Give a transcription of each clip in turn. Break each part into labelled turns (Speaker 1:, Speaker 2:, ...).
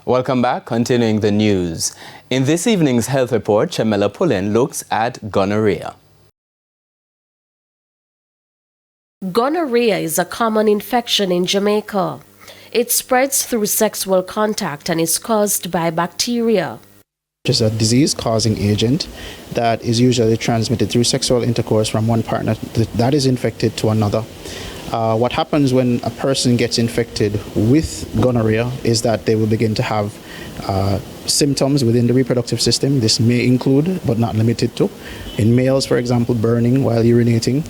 Speaker 1: Welcome back. Continuing the news. In this evening's health report, Chamela Pullen looks at gonorrhea.
Speaker 2: Gonorrhea is a common infection in Jamaica. It spreads through sexual contact and is caused by bacteria.
Speaker 3: It is a disease-causing agent that is usually transmitted through sexual intercourse from one partner that is infected to another. What happens when a person gets infected with gonorrhea is that they will begin to have symptoms within the reproductive system. This may include, but not limited to, in males, for example, burning while urinating.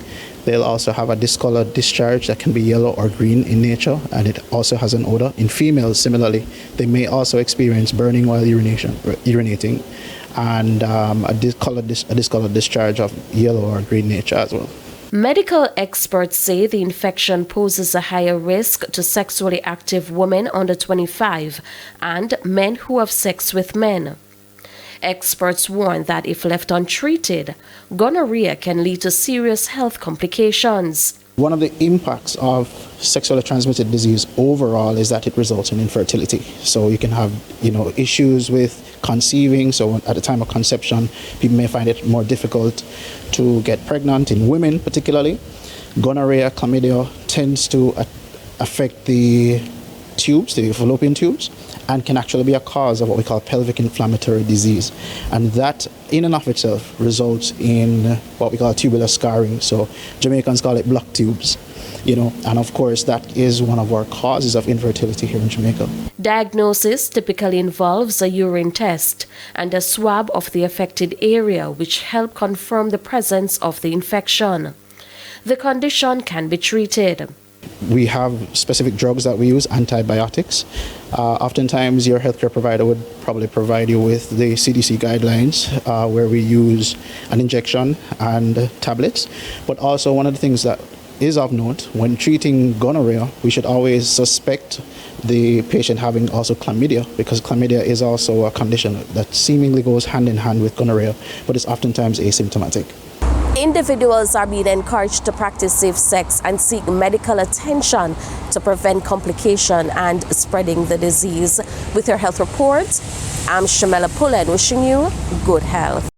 Speaker 3: They'll also have a discolored discharge that can be yellow or green in nature, and it also has an odor. In females, similarly, they may also experience burning while urinating, and a discolored discharge of yellow or green nature as well.
Speaker 2: Medical experts say the infection poses a higher risk to sexually active women under 25 and men who have sex with men. Experts warn that if left untreated, gonorrhea can lead to serious health complications.
Speaker 3: One of the impacts of sexually transmitted disease overall is that it results in infertility. So you can have, issues with conceiving. So at the time of conception, people may find it more difficult to get pregnant, in women particularly. Gonorrhea, chlamydia tends to affect the tubes, the fallopian tubes, and can actually be a cause of what we call pelvic inflammatory disease. And that in and of itself results in what we call tubular scarring. So Jamaicans call it block tubes, and of course that is one of our causes of infertility here in Jamaica.
Speaker 2: Diagnosis typically involves a urine test and a swab of the affected area, which help confirm the presence of the infection. The condition can be treated.
Speaker 3: We have specific drugs that we use, antibiotics. Oftentimes your healthcare provider would probably provide you with the CDC guidelines where we use an injection and tablets. But also one of the things that is of note, when treating gonorrhea, we should always suspect the patient having also chlamydia, because chlamydia is also a condition that seemingly goes hand in hand with gonorrhea, but is oftentimes asymptomatic.
Speaker 2: Individuals are being encouraged to practice safe sex and seek medical attention to prevent complication and spreading the disease. With your health report, I'm Chamela Pullen, wishing you good health.